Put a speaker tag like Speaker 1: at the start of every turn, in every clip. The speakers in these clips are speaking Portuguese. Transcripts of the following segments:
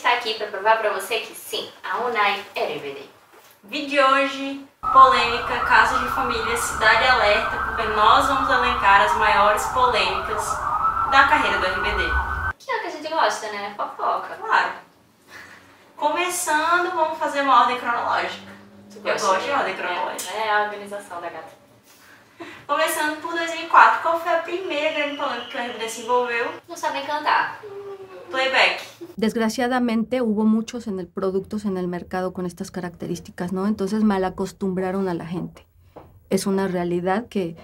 Speaker 1: está aqui para provar para você que sim, a UNAI é RBD.
Speaker 2: Vídeo de hoje, polêmica, casos de família, cidade alerta, porque nós vamos elencar as maiores polêmicas da carreira do RBD.
Speaker 1: Que é o que a gente gosta, né? Fofoca.
Speaker 2: Claro. Começando, vamos fazer uma ordem cronológica. Eu gosto de ordem cronológica.
Speaker 1: É a organização da gata.
Speaker 2: Começando por 2004, qual foi a primeira grande polêmica que o RBD se envolveu?
Speaker 1: Não sabem cantar.
Speaker 2: Playback.
Speaker 3: Desgraciadamente hubo muchos productos en el mercado con estas características, ¿no? Entonces mal acostumbraron a la gente. Es una realidad que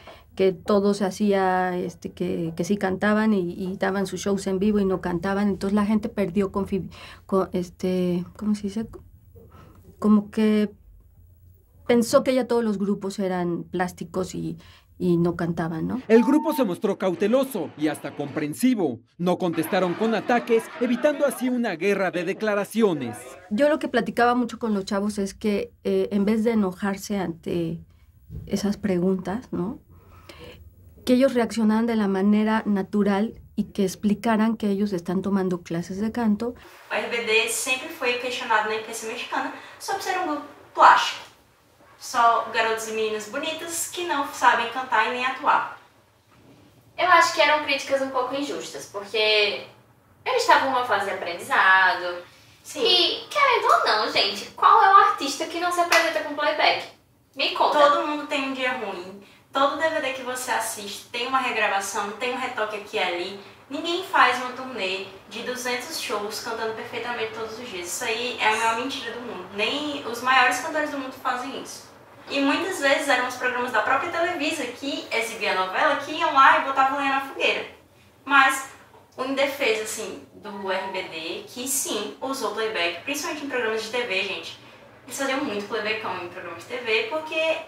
Speaker 3: todo se hacía, que sí cantaban y daban sus shows en vivo y no cantaban. Entonces la gente perdió ¿cómo se dice? Como que pensó que ya todos los grupos eran plásticos y no cantaban, ¿no?
Speaker 4: El grupo se mostró cauteloso y hasta comprensivo. No contestaron con ataques, evitando así una guerra de declaraciones.
Speaker 3: Yo lo que platicaba mucho con los chavos es que en vez de enojarse ante esas preguntas, ¿no? Que ellos reaccionaran de la manera natural y que explicaran que ellos están tomando clases de canto.
Speaker 2: O RBD sempre foi questionado na imprensa mexicana sobre ser um grupo plástico. Só garotos e meninas bonitas que não sabem cantar e nem atuar.
Speaker 1: Eu acho que eram críticas um pouco injustas, porque eles estavam numa fase de aprendizado. Sim. E, querendo ou não, gente, qual é o artista que não se apresenta com playback? Me conta.
Speaker 2: Todo mundo tem um dia ruim. Todo DVD que você assiste tem uma regravação, tem um retoque aqui e ali. Ninguém faz uma turnê de 200 shows cantando perfeitamente todos os dias. Isso aí é a maior mentira do mundo. Nem os maiores cantores do mundo fazem isso. E muitas vezes eram os programas da própria Televisa que exibia a novela, que iam lá e botavam lenha na fogueira. Mas o indefeso, assim, do RBD, que sim, usou playback, principalmente em programas de TV, gente. Eles faziam muito playbackão em programas de TV, porque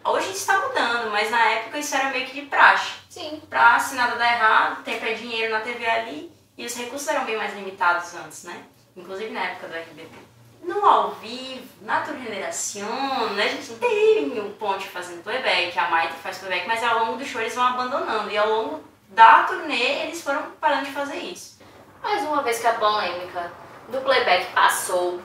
Speaker 2: hoje isso está mudando, mas na época isso era meio que de praxe.
Speaker 1: Sim.
Speaker 2: Pra se nada dar errado, tempo é dinheiro na TV ali, e os recursos eram bem mais limitados antes, né? Inclusive na época do RBD. No ao vivo, na regeneração, né, a gente tem um Ponte fazendo playback, a Maite faz playback, mas ao longo do show eles vão abandonando, e ao longo da turnê eles foram parando de fazer isso.
Speaker 1: Mas uma vez que a polêmica do playback passou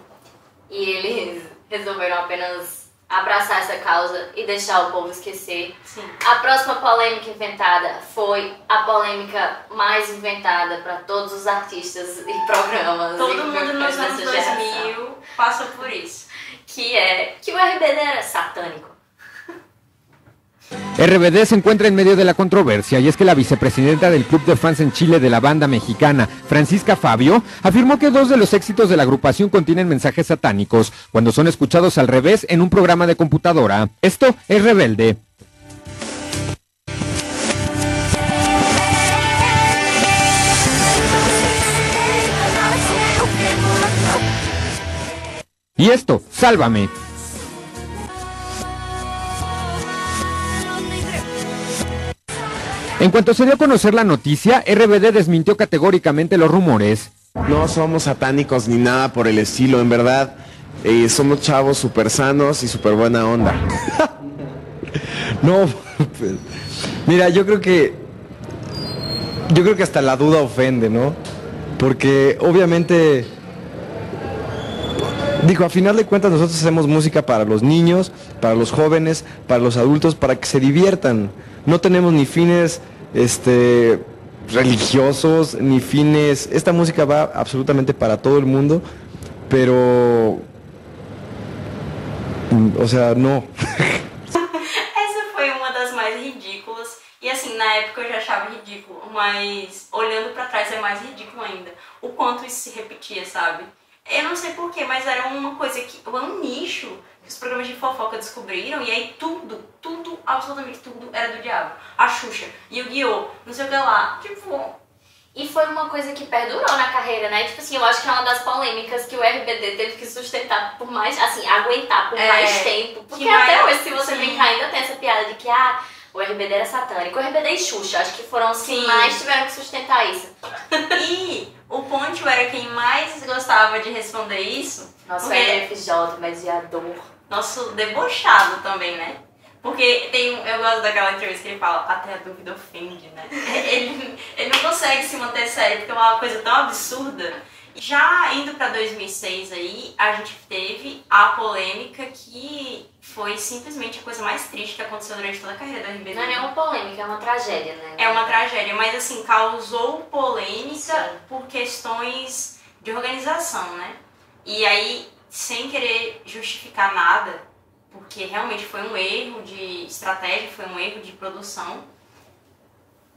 Speaker 1: e eles resolveram apenas abraçar essa causa e deixar o povo esquecer,
Speaker 2: sim,
Speaker 1: a próxima polêmica inventada foi a polêmica mais inventada para todos os artistas e programas.
Speaker 2: Todo mundo nos anos 2000 passou por isso.
Speaker 1: Que é que o RBD era satânico.
Speaker 5: RBD se encuentra en medio de la controversia y es que la vicepresidenta del club de fans en Chile de la banda mexicana, Francisca Fabio, afirmó que dos de los éxitos de la agrupación contienen mensajes satánicos cuando son escuchados al revés en un programa de computadora. Esto es Rebelde. Y esto, Sálvame. En cuanto se dio a conocer la noticia, RBD desmintió categóricamente los rumores.
Speaker 6: No somos satánicos ni nada por el estilo, en verdad. Somos chavos súper sanos y súper buena onda.
Speaker 7: No, pues, mira, yo creo que hasta la duda ofende, ¿no? Porque obviamente, digo, a final de cuentas nosotros hacemos música para los niños, para los jóvenes, para los adultos, para que se diviertan. No tenemos ni fines religiosos, ni fines. Esta música va absolutamente para todo el mundo, pero, o sea, no.
Speaker 2: Essa foi uma das mais ridículas, e assim, na época eu já achava ridículo, mas olhando pra trás é mais ridículo ainda, o quanto isso se repetia, sabe? Eu não sei porquê, mas era uma coisa que, um nicho que os programas de fofoca descobriram, e aí tudo, absolutamente tudo era do diabo. A Xuxa, Yu-Gi-Oh!, não sei o que lá, tipo...
Speaker 1: E foi uma coisa que perdurou na carreira, né? Tipo assim, eu acho que é uma das polêmicas que o RBD teve que sustentar por mais, assim, aguentar por mais tempo. Porque até hoje, se você brincar, ainda tem essa piada de que, o RBD era satânico. O RBD e Xuxa, acho que foram os que mais tiveram que sustentar isso.
Speaker 2: E o Ponte era quem mais gostava de responder isso.
Speaker 1: Nosso FJ, mediador.
Speaker 2: Nosso debochado também, né? Porque eu gosto daquela entrevista que ele fala, até a dúvida ofende, né? Ele não consegue se manter sério, porque é uma coisa tão absurda. Já indo pra 2006 aí, a gente teve a polêmica que foi simplesmente a coisa mais triste que aconteceu durante toda a carreira da RBD.
Speaker 1: Não é nenhuma polêmica, é uma tragédia, né?
Speaker 2: É uma tragédia, mas assim, causou polêmica por questões de organização, né? E aí, sem querer justificar nada, porque realmente foi um erro de estratégia, foi um erro de produção,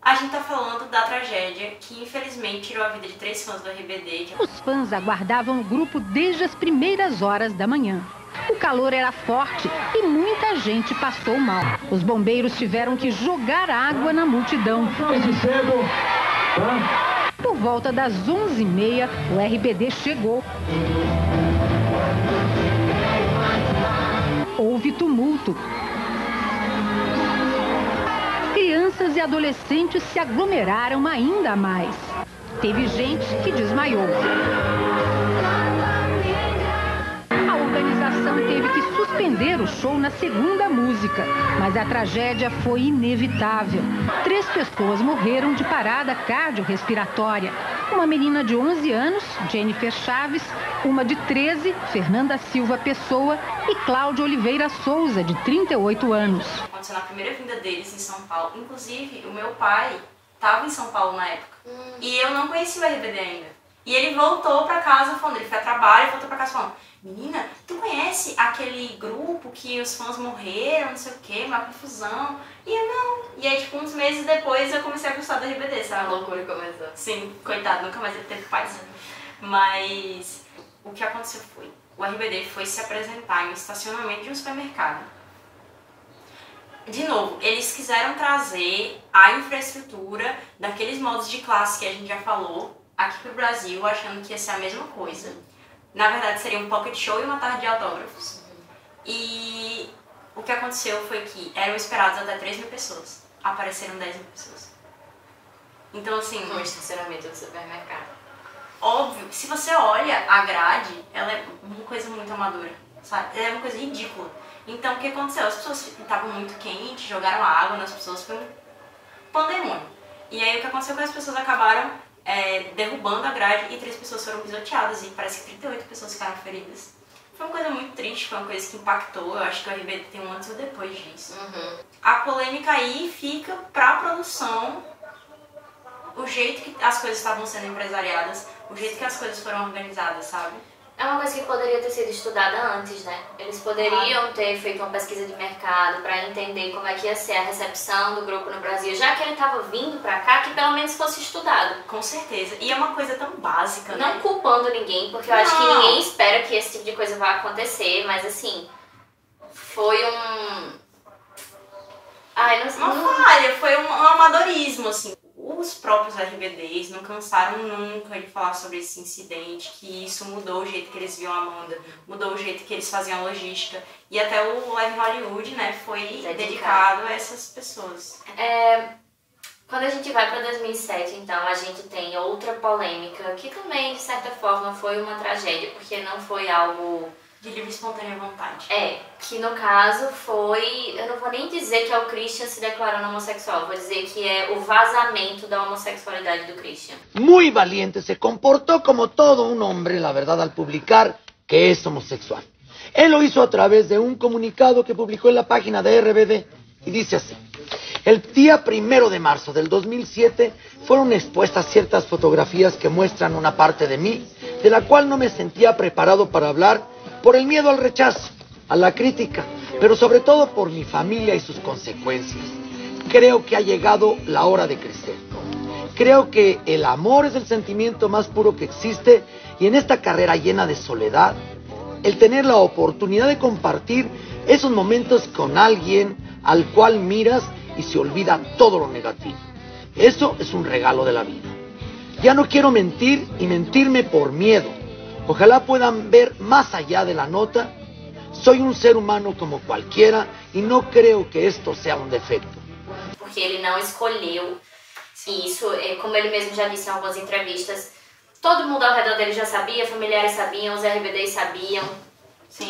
Speaker 2: a gente tá falando da tragédia que infelizmente tirou a vida de 3 fãs do RBD.
Speaker 8: Os fãs aguardavam o grupo desde as primeiras horas da manhã. O calor era forte e muita gente passou mal. Os bombeiros tiveram que jogar água na multidão. Por volta das 11h30, o RBD chegou. Houve tumulto. Crianças e adolescentes se aglomeraram ainda mais. Teve gente que desmaiou. A organização teve que suspender o show na segunda música, mas a tragédia foi inevitável. 3 pessoas morreram de parada cardiorrespiratória. Uma menina de 11 anos, Jennifer Chaves, uma de 13, Fernanda Silva Pessoa, e Cláudia Oliveira Souza, de 38 anos.
Speaker 2: Aconteceu na primeira vinda deles em São Paulo. Inclusive, o meu pai estava em São Paulo na época. E eu não conhecia o RBD ainda. E ele voltou pra casa falando, ele foi a trabalho e voltou pra casa falando: menina, tu conhece aquele grupo que os fãs morreram, não sei o que, uma confusão? E eu não. E aí, tipo, uns meses depois eu comecei a gostar do RBD, sabe?
Speaker 1: A loucura começou.
Speaker 2: Sim, coitado, nunca mais ele teve paz. Mas o que aconteceu foi, o RBD foi se apresentar em um estacionamento de um supermercado. De novo, eles quiseram trazer a infraestrutura daqueles modos de classe que a gente já falou aqui pro Brasil, achando que ia ser a mesma coisa. Na verdade, seria um pocket show e uma tarde de autógrafos. E o que aconteceu foi que eram esperados até 3.000 pessoas. Apareceram 10.000 pessoas. Então, assim...
Speaker 1: Um estacionamento do supermercado.
Speaker 2: Óbvio, se você olha a grade, ela é uma coisa muito amadora, sabe? Ela é uma coisa ridícula. Então, o que aconteceu? As pessoas estavam muito quentes, jogaram água nas pessoas, foi um pandemônio. E aí, o que aconteceu foi que as pessoas acabaram derrubando a grade e 3 pessoas foram pisoteadas e parece que 38 pessoas ficaram feridas. Foi uma coisa muito triste, foi uma coisa que impactou. Eu acho que o RBD tem um antes e um depois disso. A polêmica aí fica pra produção, o jeito que as coisas estavam sendo empresariadas, o jeito que as coisas foram organizadas, sabe?
Speaker 1: É uma coisa que poderia ter sido estudada antes, né? Eles poderiam ter feito uma pesquisa de mercado para entender como é que ia ser a recepção do grupo no Brasil, já que ele estava vindo para cá, que pelo menos fosse estudado.
Speaker 2: Com certeza. E é uma coisa tão básica, né?
Speaker 1: Não culpando ninguém, porque eu acho que ninguém espera que esse tipo de coisa vá acontecer, mas assim, foi um... Ai, não sei.
Speaker 2: Uma falha, foi um amadorismo, assim. Os próprios RBDs não cansaram nunca de falar sobre esse incidente, que isso mudou o jeito que eles viam a Amanda, mudou o jeito que eles faziam a logística. E até o Live Hollywood, né, foi dedicado a essas pessoas.
Speaker 1: Quando a gente vai para 2007, então, a gente tem outra polêmica, que também, de certa forma, foi uma tragédia, porque não foi algo...
Speaker 2: de livre e espontânea vontade.
Speaker 1: Que no caso foi, eu não vou nem dizer que é o Christian se declarando homossexual, vou dizer que é o vazamento da homossexualidade do Christian.
Speaker 9: Muy valiente, se comportó como todo un hombre, la verdad, al publicar que es homosexual. Él lo hizo a través de un comunicado que publicó en la página de RBD y dice así: el día 1 de marzo del 2007 fueron expuestas ciertas fotografías que muestran una parte de mí, de la cual no me sentía preparado para hablar por el miedo al rechazo, a la crítica, pero sobre todo por mi familia y sus consecuencias. Creo que ha llegado la hora de crecer. Creo que el amor es el sentimiento más puro que existe y en esta carrera llena de soledad, el tener la oportunidad de compartir esos momentos con alguien al cual miras y se olvida todo lo negativo. Eso es un regalo de la vida. Ya no quiero mentir y mentirme por miedo. Ojalá puedan ver más allá de la nota. Soy un ser humano como cualquiera y no creo que esto sea un defecto.
Speaker 1: Porque ele não escolheu isso, como ele mesmo já disse em algumas entrevistas, todo mundo ao redor dele já sabia, familiares sabiam, os RBDs sabiam.
Speaker 2: Sim.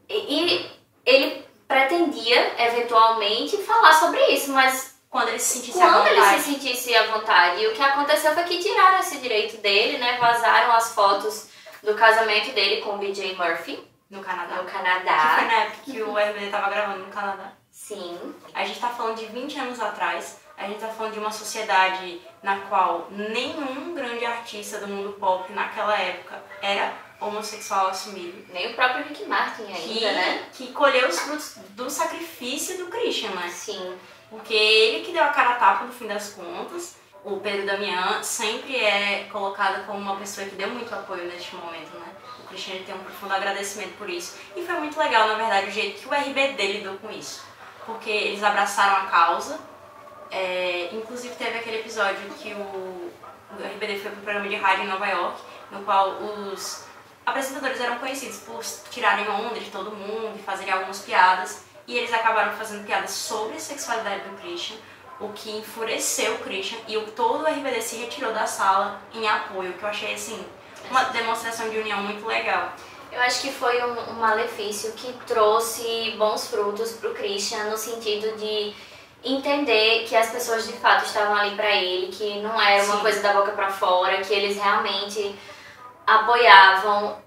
Speaker 1: E ele pretendia, eventualmente, falar sobre isso, mas
Speaker 2: quando ele se sentisse à vontade.
Speaker 1: Quando ele se sentisse à vontade. E o que aconteceu foi que tiraram esse direito dele, né? Vazaram as fotos do casamento dele com o BJ Murphy.
Speaker 2: No Canadá.
Speaker 1: No Canadá.
Speaker 2: Que foi na época que o RBD tava gravando no Canadá.
Speaker 1: Sim.
Speaker 2: A gente tá falando de 20 anos atrás. A gente tá falando de uma sociedade na qual nenhum grande artista do mundo pop naquela época era homossexual assumido.
Speaker 1: Nem o próprio Rick Martin ainda, né?
Speaker 2: Que colheu os frutos do sacrifício do Christian, né?
Speaker 1: Sim.
Speaker 2: Porque ele que deu a cara a tapa no fim das contas. O Pedro Damian sempre é colocado como uma pessoa que deu muito apoio neste momento, né? O Christian tem um profundo agradecimento por isso. E foi muito legal, na verdade, o jeito que o RBD lidou com isso. Porque eles abraçaram a causa. Inclusive teve aquele episódio que o RBD foi pro programa de rádio em Nova York, no qual os apresentadores eram conhecidos por tirarem onda de todo mundo e fazerem algumas piadas. E eles acabaram fazendo piadas sobre a sexualidade do Christian, o que enfureceu o Christian, e todo o RBD se retirou da sala em apoio, que eu achei, assim, uma demonstração de união muito legal.
Speaker 1: Eu acho que foi um malefício que trouxe bons frutos pro Christian, no sentido de entender que as pessoas de fato estavam ali pra ele, que não era uma coisa da boca pra fora, que eles realmente apoiavam,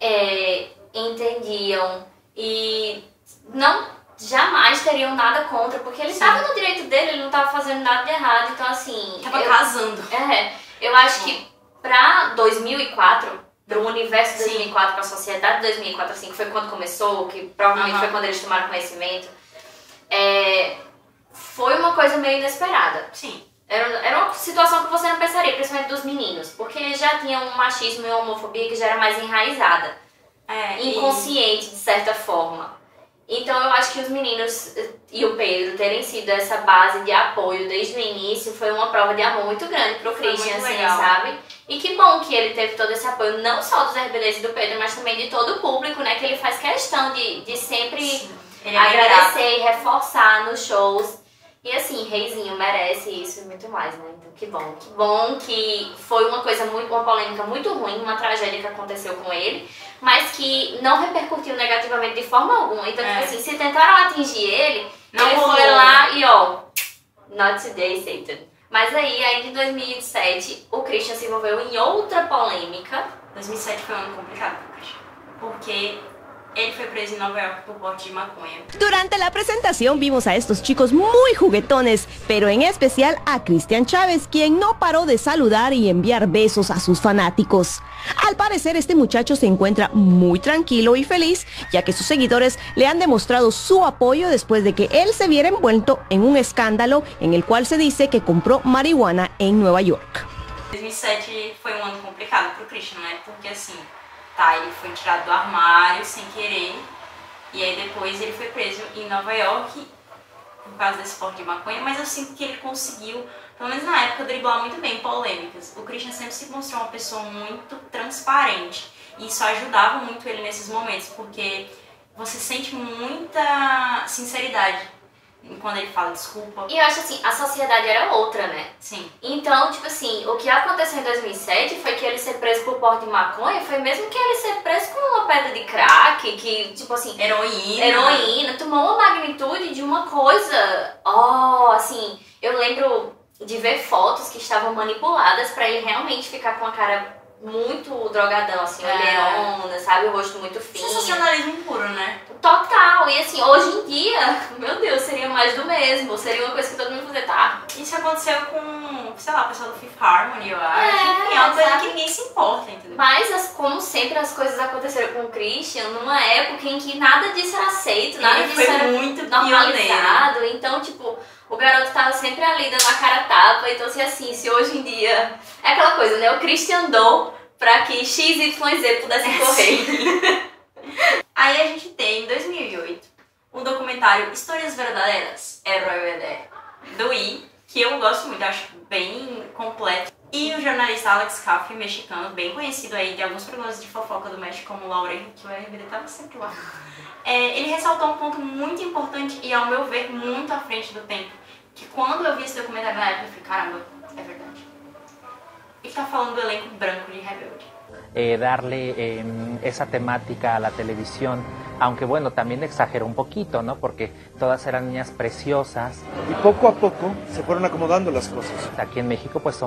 Speaker 1: entendiam e não jamais teriam nada contra, porque ele estava no direito dele, ele não estava fazendo nada de errado, então assim...
Speaker 2: Tava casando.
Speaker 1: Eu acho que pra 2004, pro universo de 2004, pra sociedade de 2004, assim, que foi quando começou, que provavelmente foi quando eles tomaram conhecimento, foi uma coisa meio inesperada.
Speaker 2: Sim.
Speaker 1: Era uma situação que você não pensaria, principalmente dos meninos, porque já tinha um machismo e uma homofobia que já era mais enraizada. Inconsciente, de certa forma. Então eu acho que os meninos e o Pedro terem sido essa base de apoio desde o início foi uma prova de amor muito grande pro Christian, assim, sabe? E que bom que ele teve todo esse apoio, não só dos RBDs e do Pedro, mas também de todo o público, né? Que ele faz questão de sempre agradecer e reforçar nos shows. E assim, Reizinho merece isso e muito mais, né? Então que bom que foi uma polêmica muito ruim, uma tragédia que aconteceu com ele, mas que não repercutiu negativamente de forma alguma. Então, tipo assim, se tentaram atingir ele, ele foi lá e not today, Satan. Mas aí, ainda em 2007, o Christian se envolveu em outra polêmica.
Speaker 2: 2007 foi um ano complicado pro Christian, porque él fue preso en Nueva York por porte de maconha.
Speaker 10: Durante la presentación vimos a estos chicos muy juguetones, pero en especial a Cristian Chávez, quien no paró de saludar y enviar besos a sus fanáticos. Al parecer este muchacho se encuentra muy tranquilo y feliz, ya que sus seguidores le han demostrado su apoyo después de que él se viera envuelto en un escándalo en el cual se dice que compró marihuana en Nueva York.
Speaker 2: 2007 foi um ano complicado pro Christian, né? Porque assim, ele foi tirado do armário sem querer, e aí depois ele foi preso em Nova York por causa desse porte de maconha, mas eu sinto que ele conseguiu, pelo menos na época, driblar muito bem polêmicas. O Christian sempre se mostrou uma pessoa muito transparente, e isso ajudava muito ele nesses momentos, porque você sente muita sinceridade quando ele fala desculpa.
Speaker 1: E eu acho assim, a sociedade era outra, né?
Speaker 2: Sim.
Speaker 1: Então, tipo assim, o que aconteceu em 2007 foi que ele ser preso por porte de maconha foi mesmo que ele ser preso com uma pedra de crack, que, tipo assim... Heroína. Tomou uma magnitude de uma coisa... assim, eu lembro de ver fotos que estavam manipuladas pra ele realmente ficar com a cara muito drogadão, assim, olheirona, sabe? O rosto muito fino.
Speaker 2: Sensacionalismo puro, né?
Speaker 1: Total. E assim, hoje em dia, meu Deus, seria mais do mesmo. Seria uma coisa que todo mundo fazia, tá?
Speaker 2: Isso aconteceu com, sei lá, o pessoal do Fifth Harmony, eu acho. Enfim, é uma coisa que ninguém se importa, entendeu?
Speaker 1: Mas, como sempre, as coisas aconteceram com o Christian numa época em que nada disso era aceito, nada disso era
Speaker 2: muito
Speaker 1: normalizado. Então, tipo, o garoto tava sempre ali dando a cara a tapa. Então, se hoje em dia... É aquela coisa, né? O Christian andou pra que XYZ pudesse correr.
Speaker 2: Aí a gente tem, em 2008, o documentário Histórias Verdadeiras, RBD, do I, que eu gosto muito, acho bem completo. E o jornalista Alex Caffey, mexicano, bem conhecido aí de alguns programas de fofoca do México, como Laurel, que o RBD tava sempre lá. Ele ressaltou um ponto muito importante e, ao meu ver, muito à frente do tempo. Que quando eu vi esse documentário na época, eu falei, caramba, é verdade. Ele tá falando do elenco branco de Rebelde.
Speaker 11: darle esa temática a la televisión, aunque bueno, también exageró un poquito, ¿no? Porque todas eran niñas preciosas.
Speaker 7: Y poco a poco se fueron acomodando las cosas.
Speaker 11: Aquí en México pues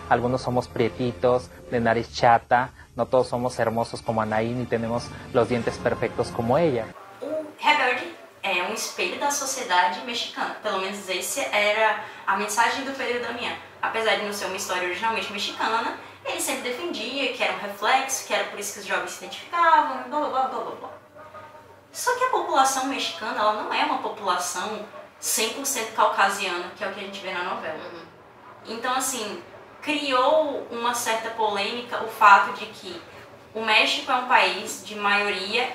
Speaker 11: algunos somos prietitos, de nariz chata, no todos somos hermosos como Anaí, ni tenemos los dientes perfectos como ella.
Speaker 2: Rebelde é espelho da sociedade mexicana, pelo menos esse era a mensagem do Pedro e Damián. Apesar de não ser uma história originalmente mexicana, ele sempre defendia que era um reflexo, que era por isso que os jovens se identificavam, blá blá blá blá blá. Só que a população mexicana, ela não é uma população 100% caucasiana, que é o que a gente vê na novela. Então, assim, criou uma certa polêmica o fato de que o México é um país de maioria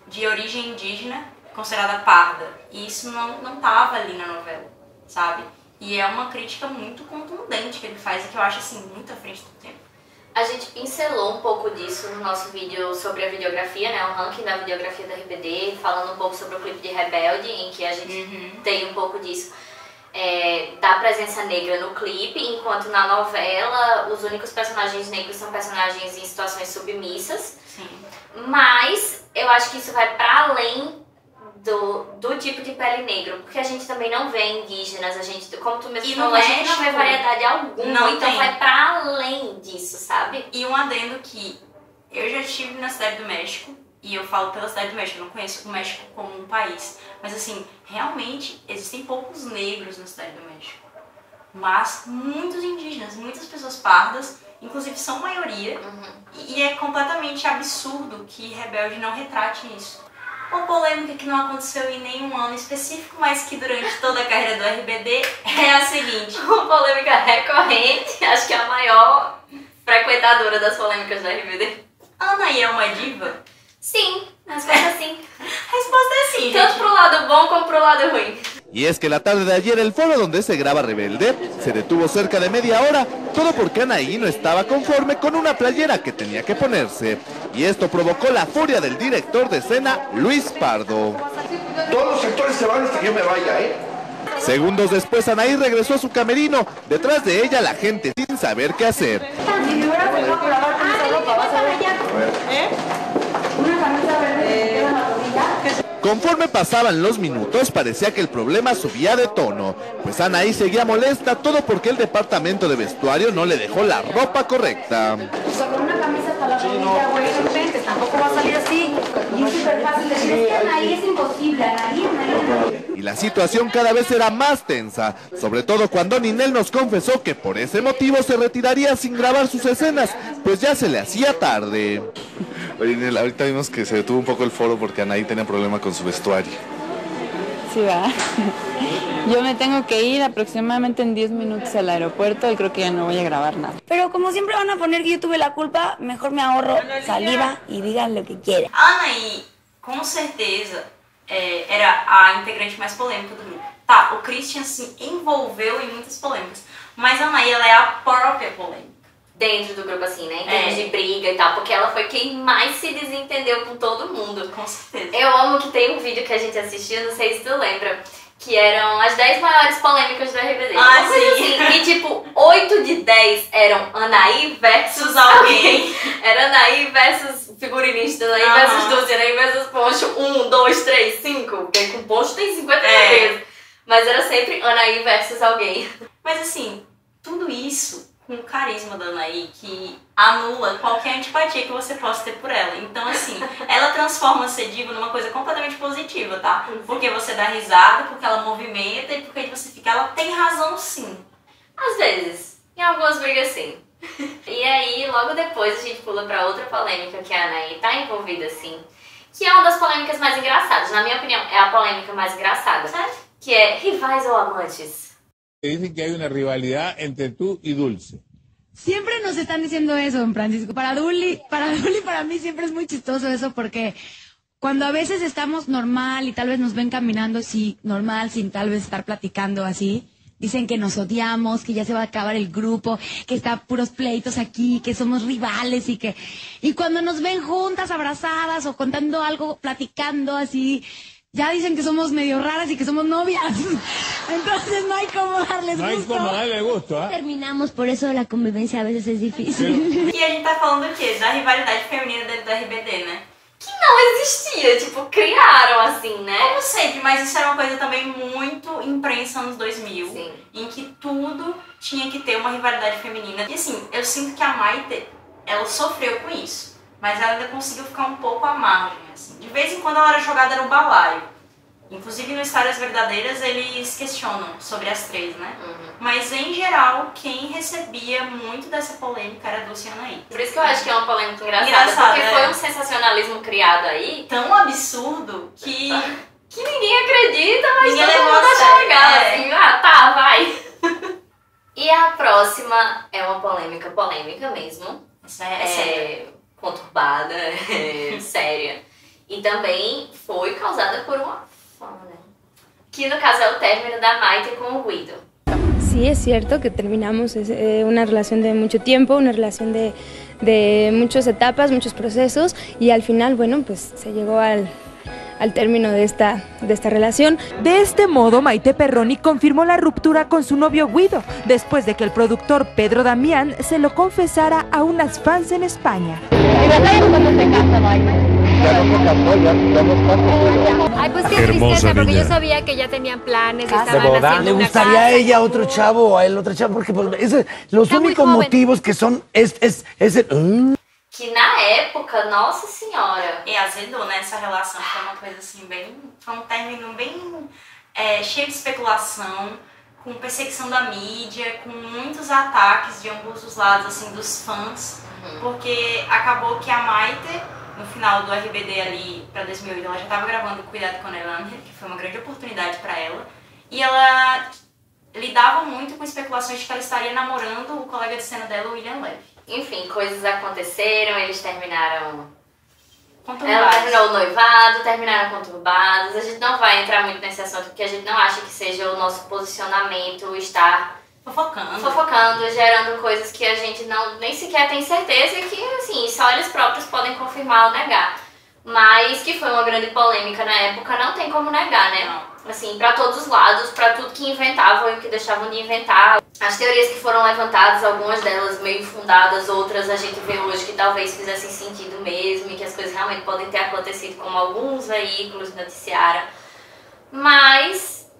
Speaker 2: de origem indígena, considerada parda. E isso não tava ali na novela, sabe? E é uma crítica muito contundente que ele faz e que eu acho, assim, muito à frente do tempo.
Speaker 1: A gente pincelou um pouco disso no nosso vídeo sobre a videografia, né? O ranking da videografia da RBD, falando um pouco sobre o clipe de Rebelde, em que a gente tem um pouco disso. Da presença negra no clipe, enquanto na novela os únicos personagens negros são personagens em situações submissas.
Speaker 2: Sim.
Speaker 1: Mas eu acho que isso vai para além do tipo de pele negro, porque a gente também não vê indígenas, a gente, como tu mesmo falou, a gente não vê variedade alguma, então vai para além disso, sabe?
Speaker 2: E um adendo que eu já estive na Cidade do México, e eu falo pela Cidade do México, eu não conheço o México como um país, mas assim, realmente existem poucos negros na Cidade do México, mas muitos indígenas, muitas pessoas pardas, inclusive são maioria, e é completamente absurdo que Rebelde não retrate isso. Uma polêmica que não aconteceu em nenhum ano específico, mas que durante toda a carreira do RBD é a seguinte.
Speaker 1: Uma polêmica recorrente, acho que é a maior frequentadora das polêmicas do RBD.
Speaker 2: Anaí é uma diva?
Speaker 1: Sim, a resposta é sim.
Speaker 2: A resposta é sim,
Speaker 1: tanto pro lado bom como pro lado ruim.
Speaker 12: Y es que la tarde de ayer el foro donde se graba Rebelde se detuvo cerca de media hora, todo porque Anaí no estaba conforme con una playera que tenía que ponerse. Y esto provocó la furia del director de escena, Luis Pardo.
Speaker 13: Todos los actores se van hasta que yo me vaya, ¿eh?
Speaker 12: Segundos después Anaí regresó a su camerino, detrás de ella la gente sin saber qué hacer.
Speaker 14: Si me hubiera pegado por lavar con esa ropa, vas a ver. Una camisa verde que queda en la rodilla.
Speaker 12: Conforme pasaban los minutos, parecía que el problema subía de tono, pues Anaí seguía molesta, todo porque el departamento de vestuario no le dejó la ropa correcta.
Speaker 14: O sea, con una camisa hasta la rodilla, güey, no inventes, tampoco va a salir así. Y es súper fácil decir, es que Anaí es imposible, Anaí.
Speaker 12: Y la situación cada vez era más tensa, sobre todo cuando Ninel nos confesó que por ese motivo se retiraría sin grabar sus escenas, pues ya se le hacía tarde.
Speaker 15: Oye, Ninel, ahorita vimos que se detuvo un poco el foro porque Anaí tenía problema con su vestuario.
Speaker 16: Sí, va. Yo me tengo que ir aproximadamente en 10 minutos al aeropuerto y creo que ya no voy a grabar nada.
Speaker 14: Pero como siempre van a poner que yo tuve la culpa, mejor me ahorro saliva y digan lo que quieran.
Speaker 2: Anaí, com certeza, era a integrante mais polêmica do grupo. Tá, o Christian se envolveu em muitas polêmicas, mas a Anaí, ela é a própria polêmica.
Speaker 1: Dentro do grupo, assim, né? Em termos de briga e tal, porque ela foi quem mais se desentendeu com todo mundo.
Speaker 2: Com certeza.
Speaker 1: Eu amo que tem um vídeo que a gente assistiu, não sei se tu lembra, que eram as 10 maiores polêmicas do RBD.
Speaker 2: Ah, sim.
Speaker 1: Assim, e tipo, 8 de 10 eram Anaí versus alguém. Era Anaí versus figurinista, Anaí versus Dulce, Anaí versus Poncho, 1, 2, 3, 5, porque com Poncho tem 50 vezes. Mas era sempre Anaí versus alguém.
Speaker 2: Mas assim, tudo isso com o carisma da Anaí, que anula qualquer antipatia que você possa ter por ela. Então, assim, ela transforma ser diva numa coisa completamente positiva, tá? Porque você dá risada, porque ela movimenta e porque você fica... Ela tem razão, sim.
Speaker 1: Às vezes. Em algumas brigas, sim. E aí, logo depois, a gente pula pra outra polêmica que a Anaí tá envolvida, sim. Que é uma das polêmicas mais engraçadas. Na minha opinião, é a polêmica mais engraçada. Certo? Que é rivais ou amantes.
Speaker 17: Dicen que hay una rivalidad entre tú y Dulce.
Speaker 18: Siempre nos están diciendo eso, don Francisco. Para Dulce, para mí siempre es muy chistoso eso, porque cuando a veces estamos normal y tal vez nos ven caminando así, normal, sin tal vez estar platicando así, dicen que nos odiamos, que ya se va a acabar el grupo, que está puros pleitos aquí, que somos rivales y cuando nos ven juntas, abrazadas o contando algo, platicando así, Ya dicen que somos medio raras y que somos novias. Entonces no hay como darles
Speaker 17: No hay
Speaker 18: gusto.
Speaker 17: como darle gusto, ¿ah?
Speaker 19: Terminamos, por eso la convivência a veces es difícil.
Speaker 2: E a gente tá falando do quê? Da rivalidade feminina dentro do RBD, né?
Speaker 1: Que não existia, tipo, criaram assim, né?
Speaker 2: Como sempre, mas isso era uma coisa também muito imprensa anos 2000.
Speaker 1: Sim.
Speaker 2: Em que tudo tinha que ter uma rivalidade feminina. E assim, eu sinto que a Maite, ela sofreu com isso. Mas ela ainda conseguiu ficar um pouco à margem, assim. De vez em quando ela era jogada no balaio. Inclusive no Histórias Verdadeiras eles questionam sobre as três, né? Mas em geral, quem recebia muito dessa polêmica era a Dulce e a Anaí.
Speaker 1: Por isso que eu acho que é uma polêmica engraçada, porque foi um sensacionalismo criado aí.
Speaker 2: Tão absurdo que
Speaker 1: ninguém acredita, mas
Speaker 2: ninguém
Speaker 1: todo
Speaker 2: levou
Speaker 1: mundo
Speaker 2: a
Speaker 1: acha
Speaker 2: sério,
Speaker 1: legal,
Speaker 2: é.
Speaker 1: assim, ah, tá, vai. E a próxima é uma polêmica mesmo.
Speaker 2: Essa é séria.
Speaker 1: Conturbada, séria. E também foi causada por uma fama, né? Que no caso é o término da Maite com o Guido.
Speaker 19: Sí, es cierto que terminamos una relación de mucho tiempo, una relación de muchas etapas, muchos procesos y al final, bueno, pues se llegó al término de esta relación.
Speaker 20: De este modo, Maite Perroni confirmó la ruptura con su novio Guido, después de que el productor Pedro Damián se lo confesara a unas fans en España.
Speaker 14: ¿Y no sabes cuándo se casa, Maite?
Speaker 7: Ya no se casó, ya nos
Speaker 14: Ay, pues qué
Speaker 7: Hermosa
Speaker 14: tristeza, porque
Speaker 7: niña.
Speaker 14: yo sabía que ya tenían planes y
Speaker 9: ¿De
Speaker 14: estaban
Speaker 9: boda?
Speaker 14: haciendo
Speaker 9: ¿Le
Speaker 14: una
Speaker 9: gustaría a
Speaker 14: casa.
Speaker 9: ella otro chavo o a él otra chava? Porque pues, los
Speaker 14: Está muy
Speaker 9: únicos
Speaker 14: joven.
Speaker 9: motivos que son es el...
Speaker 1: Que na época, nossa senhora.
Speaker 2: E azedou, né? Essa relação foi uma coisa assim, bem. Foi um término bem cheio de especulação, com perseguição da mídia, com muitos ataques de ambos os lados, assim, dos fãs. Porque acabou que a Maite, no final do RBD ali pra 2008, ela já estava gravando Cuidado com a Elaine, que foi uma grande oportunidade pra ela. E ela lidava muito com especulações de que ela estaria namorando o colega de cena dela, o William Levy.
Speaker 1: Enfim, coisas aconteceram, eles terminaram...
Speaker 2: Conturbados.
Speaker 1: Ela terminou o noivado, terminaram conturbados. A gente não vai entrar muito nesse assunto, porque a gente não acha que seja o nosso posicionamento estar... Fofocando, gerando coisas que a gente não nem sequer tem certeza e que, assim, só eles próprios podem confirmar ou negar. Mas que foi uma grande polêmica na época, não tem como negar, né?
Speaker 2: Não.
Speaker 1: Assim, pra todos os lados, pra tudo que inventavam e o que deixavam de inventar. As teorias que foram levantadas, algumas delas meio fundadas, outras a gente vê hoje que talvez fizessem sentido mesmo e que as coisas realmente podem ter acontecido, como alguns veículos noticiaram. Mas,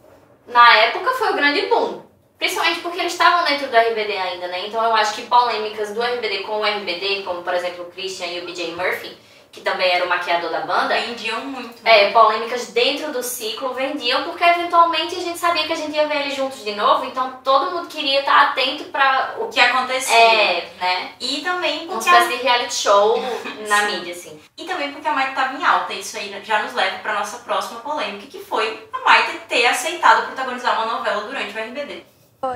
Speaker 1: na época foi o grande boom. Principalmente porque eles estavam dentro do RBD ainda, né? Então eu acho que polêmicas do RBD com o RBD, como por exemplo o Christian e o BJ Murphy, que também era o maquiador da banda,
Speaker 2: vendiam muito. Né?
Speaker 1: Polêmicas dentro do ciclo vendiam, porque eventualmente a gente sabia que a gente ia ver eles juntos de novo, então todo mundo queria estar atento para
Speaker 2: o que acontecia.
Speaker 1: Né?
Speaker 2: E também porque
Speaker 1: uma espécie de reality show na mídia, assim.
Speaker 2: E também porque a Maite estava em alta, isso aí já nos leva para nossa próxima polêmica, que foi a Maite ter aceitado protagonizar uma novela durante o RBD.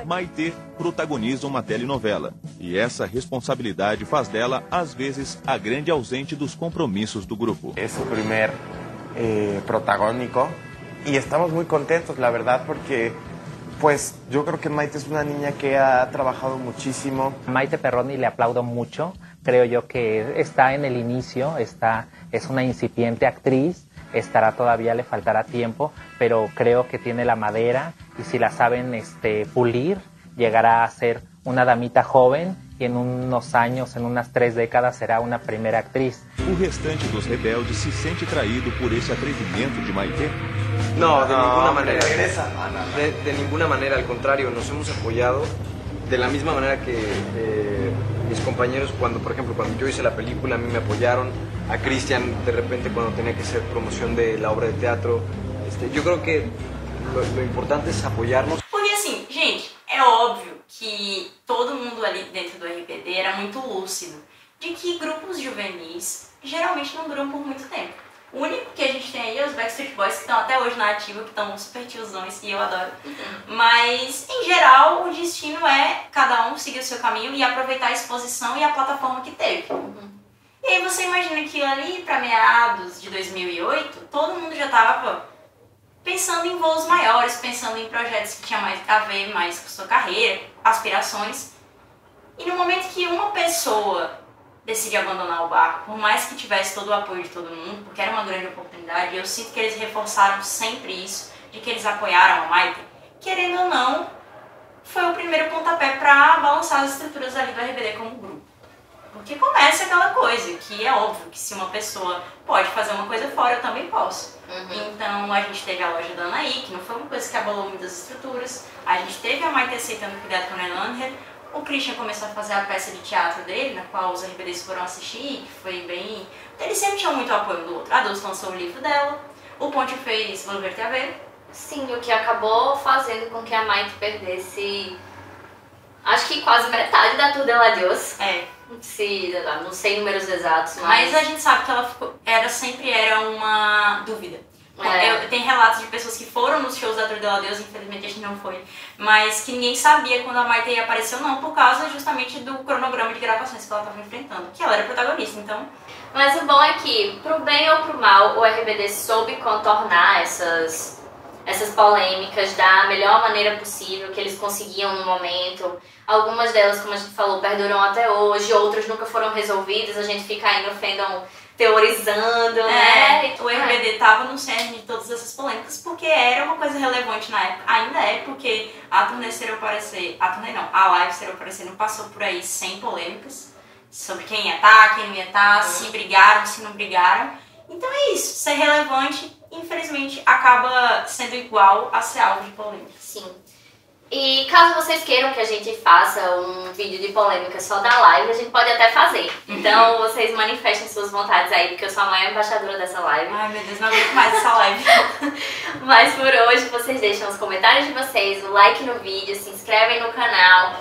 Speaker 21: Maite protagoniza uma telenovela e essa responsabilidade faz dela, às vezes, a grande ausente dos compromissos do grupo.
Speaker 22: É o primeiro protagónico e estamos muito contentos, la verdad, porque pues yo creo que Maite es una niña que ha trabajado muchísimo.
Speaker 11: Maite Perroni le aplaudo mucho, creo yo que está en el inicio, es una incipiente actriz, todavía le faltará tiempo, pero creo que tiene la madera y si la saben pulir, llegará a ser una damita joven y en unos años, en unas 3 décadas, será una primera actriz.
Speaker 21: O restante dos rebeldes se sente traído por esse atrevimento de Maite?
Speaker 7: No, de ninguna manera. De ninguna manera, al contrario, nos hemos apoyado de la misma manera que mis compañeros, por ejemplo, cuando yo hice la película, a mí me apoyaron, a Christian de repente cuando tenía que hacer promoción de la obra de teatro. Yo creo que lo importante es apoyarnos.
Speaker 2: Porque assim, gente, é óbvio que todo mundo ali dentro do RBD era muito lúcido de que grupos juvenis geralmente não duram por muito tempo. O único que a gente tem aí é os Backstreet Boys, que estão até hoje na ativa, que estão super tiozões, e eu adoro. Mas, em geral, o destino é cada um seguir o seu caminho e aproveitar a exposição e a plataforma que teve. E aí você imagina que ali para meados de 2008, todo mundo já estava pensando em voos maiores, pensando em projetos que tinham mais a ver mais com sua carreira, aspirações. E no momento que uma pessoa decide abandonar o barco, por mais que tivesse todo o apoio de todo mundo, porque era uma grande oportunidade, e eu sinto que eles reforçaram sempre isso, de que eles apoiaram a Maite, querendo ou não, foi o primeiro pontapé para balançar as estruturas ali do RBD como grupo. Porque começa aquela coisa, que é óbvio que se uma pessoa pode fazer uma coisa fora, eu também posso. Então a gente teve a loja da Anaí, que não foi uma coisa que abalou muitas estruturas, a gente teve a Maite aceitando cuidar com a Nelander, o Christian começou a fazer a peça de teatro dele, na qual os RBDs foram assistir, que foi bem... Eles sempre tinham muito apoio do outro. A Dulce lançou o livro dela, o Ponte fez Vou Ver TV.
Speaker 1: Sim, o que acabou fazendo com que a Maite perdesse, acho que quase metade da Tour de la Dios. Não sei números exatos,
Speaker 2: mas a gente sabe que ela ficou, sempre era uma dúvida. Tem relatos de pessoas que foram nos shows da Tour de la Dios, infelizmente a gente não foi, mas que ninguém sabia quando a Maite ia aparecer ou não, por causa justamente do cronograma de gravações que ela estava enfrentando, que ela era protagonista, então...
Speaker 1: Mas o bom é que, pro bem ou pro mal, o RBD soube contornar essas polêmicas da melhor maneira possível, que eles conseguiam no momento. Algumas delas, como a gente falou, perduram até hoje, outras nunca foram resolvidas, a gente fica aí no fandom teorizando, né?
Speaker 2: O RBD tava no cerne de todas essas polêmicas porque era uma coisa relevante na época, ainda é, porque a turnê Ser ou Parecer, a live Ser ou Parecer não passou por aí sem polêmicas sobre quem ia estar, quem não ia estar, se brigaram, se não brigaram. Então é isso, ser relevante, infelizmente, acaba sendo igual a ser alvo de polêmica.
Speaker 1: Sim. E caso vocês queiram que a gente faça um vídeo de polêmica só da live, a gente pode até fazer. Então vocês manifestem suas vontades aí, porque eu sou a maior embaixadora dessa live.
Speaker 2: Ai meu Deus, não aguento mais essa live.
Speaker 1: Mas por hoje vocês deixam os comentários de vocês, o like no vídeo, se inscrevem no canal,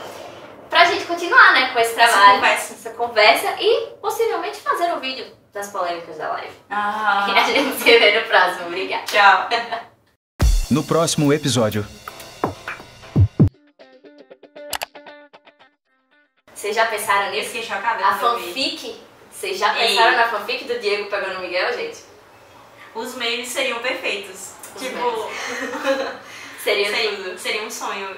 Speaker 1: pra gente continuar, né, com esse trabalho, essa conversa e possivelmente fazer o vídeo das polêmicas da live. E a gente se vê no próximo. Obrigada.
Speaker 2: Tchau.
Speaker 3: No próximo episódio.
Speaker 1: Vocês já pensaram nisso?
Speaker 2: Fiquei chocada.
Speaker 1: A fanfic? Vocês já pensaram na fanfic do Diego pegando o Miguel, gente?
Speaker 2: Os memes seriam perfeitos.
Speaker 1: Seria tudo.
Speaker 2: Seria um sonho.